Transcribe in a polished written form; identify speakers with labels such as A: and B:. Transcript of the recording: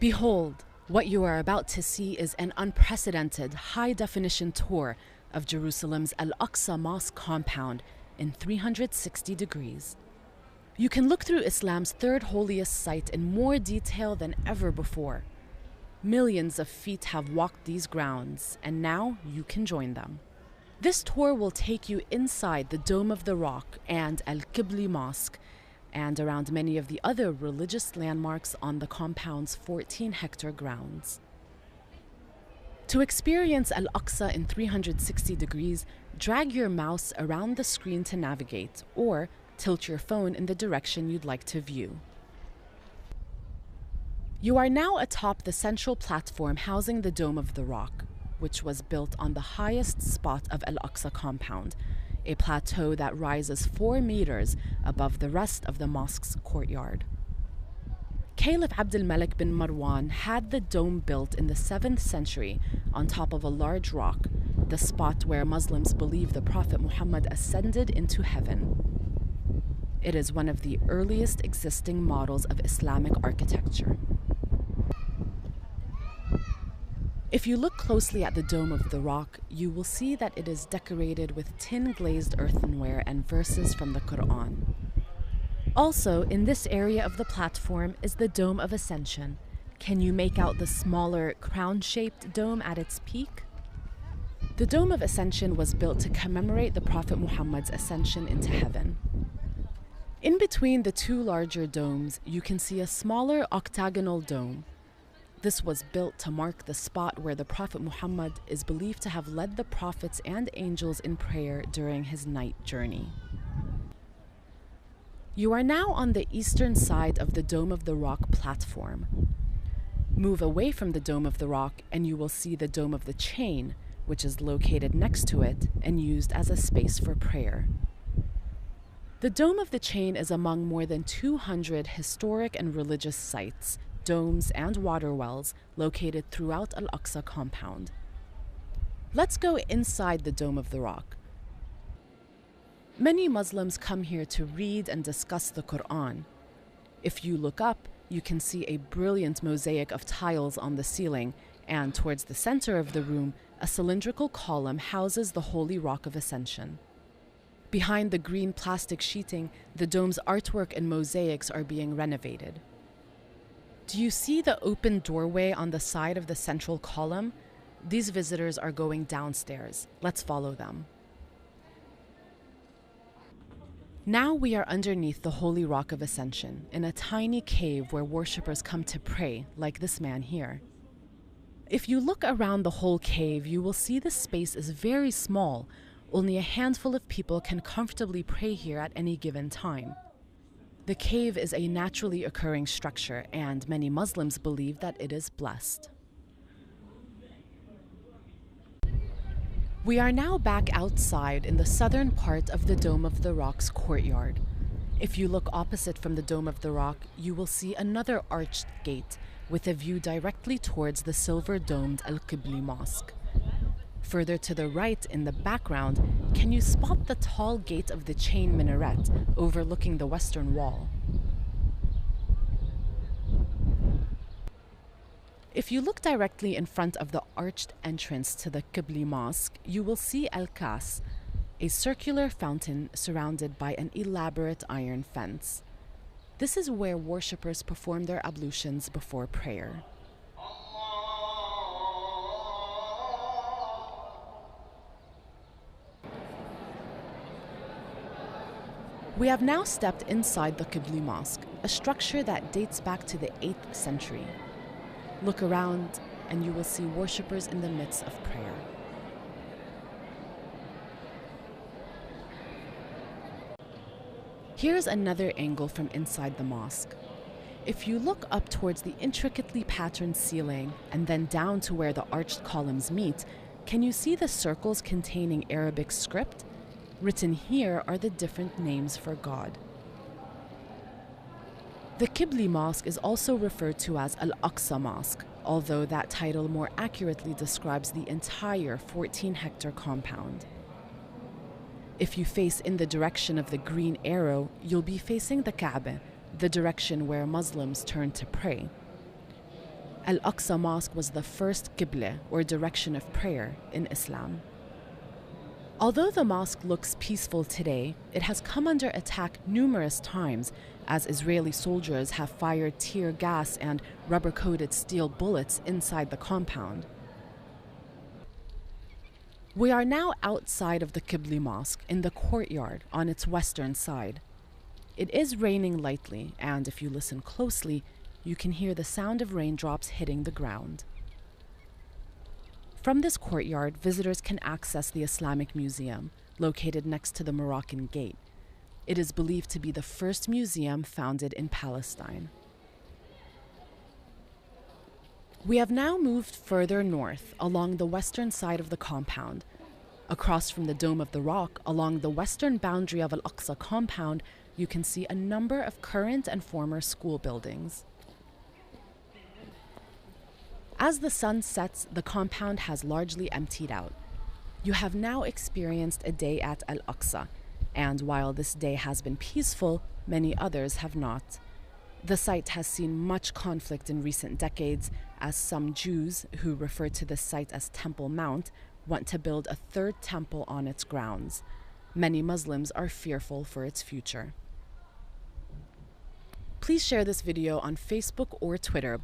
A: Behold, what you are about to see is an unprecedented high-definition tour of Jerusalem's Al-Aqsa Mosque compound in 360 degrees. You can look through Islam's third holiest site in more detail than ever before. Millions of feet have walked these grounds, and now you can join them. This tour will take you inside the Dome of the Rock and Al-Qibli Mosque, and around many of the other religious landmarks on the compound's 14-hectare grounds. To experience Al-Aqsa in 360 degrees, drag your mouse around the screen to navigate, or tilt your phone in the direction you'd like to view. You are now atop the central platform housing the Dome of the Rock, which was built on the highest spot of Al-Aqsa compound, a plateau that rises 4 meters above the rest of the mosque's courtyard. Caliph Abdul Malik bin Marwan had the dome built in the 7th century on top of a large rock, the spot where Muslims believe the Prophet Muhammad ascended into heaven. It is one of the earliest existing models of Islamic architecture. If you look closely at the Dome of the Rock, you will see that it is decorated with tin-glazed earthenware and verses from the Quran. Also, in this area of the platform is the Dome of Ascension. Can you make out the smaller, crown-shaped dome at its peak? The Dome of Ascension was built to commemorate the Prophet Muhammad's ascension into heaven. In between the two larger domes, you can see a smaller octagonal dome. This was built to mark the spot where the Prophet Muhammad is believed to have led the prophets and angels in prayer during his night journey. You are now on the eastern side of the Dome of the Rock platform. Move away from the Dome of the Rock and you will see the Dome of the Chain, which is located next to it and used as a space for prayer. The Dome of the Chain is among more than 200 historic and religious sites, domes, and water wells located throughout Al-Aqsa compound. Let's go inside the Dome of the Rock. Many Muslims come here to read and discuss the Quran. If you look up, you can see a brilliant mosaic of tiles on the ceiling, and towards the center of the room, a cylindrical column houses the Holy Rock of Ascension. Behind the green plastic sheeting, the dome's artwork and mosaics are being renovated. Do you see the open doorway on the side of the central column? These visitors are going downstairs. Let's follow them. Now we are underneath the Holy Rock of Ascension, in a tiny cave where worshippers come to pray, like this man here. If you look around the whole cave, you will see the space is very small. Only a handful of people can comfortably pray here at any given time. The cave is a naturally occurring structure, and many Muslims believe that it is blessed. We are now back outside in the southern part of the Dome of the Rock's courtyard. If you look opposite from the Dome of the Rock, you will see another arched gate with a view directly towards the silver-domed Al-Qibli Mosque. Further to the right in the background, can you spot the tall gate of the chain minaret overlooking the western wall? If you look directly in front of the arched entrance to the Qibli Mosque, you will see Al-Kas, a circular fountain surrounded by an elaborate iron fence. This is where worshippers perform their ablutions before prayer. We have now stepped inside the Qibli Mosque, a structure that dates back to the 8th century. Look around and you will see worshippers in the midst of prayer. Here's another angle from inside the mosque. If you look up towards the intricately patterned ceiling and then down to where the arched columns meet, can you see the circles containing Arabic script? Written here are the different names for God. The Qibli Mosque is also referred to as Al-Aqsa Mosque, although that title more accurately describes the entire 14-hectare compound. If you face in the direction of the green arrow, you'll be facing the Kaaba, the direction where Muslims turn to pray. Al-Aqsa Mosque was the first qibla, or direction of prayer, in Islam. Although the mosque looks peaceful today, it has come under attack numerous times as Israeli soldiers have fired tear gas and rubber-coated steel bullets inside the compound. We are now outside of the Qibli Mosque in the courtyard on its western side. It is raining lightly, and if you listen closely, you can hear the sound of raindrops hitting the ground. From this courtyard, visitors can access the Islamic Museum, located next to the Moroccan Gate. It is believed to be the first museum founded in Palestine. We have now moved further north along the western side of the compound. Across from the Dome of the Rock, along the western boundary of Al-Aqsa compound, you can see a number of current and former school buildings. As the sun sets, the compound has largely emptied out. You have now experienced a day at Al-Aqsa, and while this day has been peaceful, many others have not. The site has seen much conflict in recent decades, as some Jews, who refer to this site as Temple Mount, want to build a third temple on its grounds. Many Muslims are fearful for its future. Please share this video on Facebook or Twitter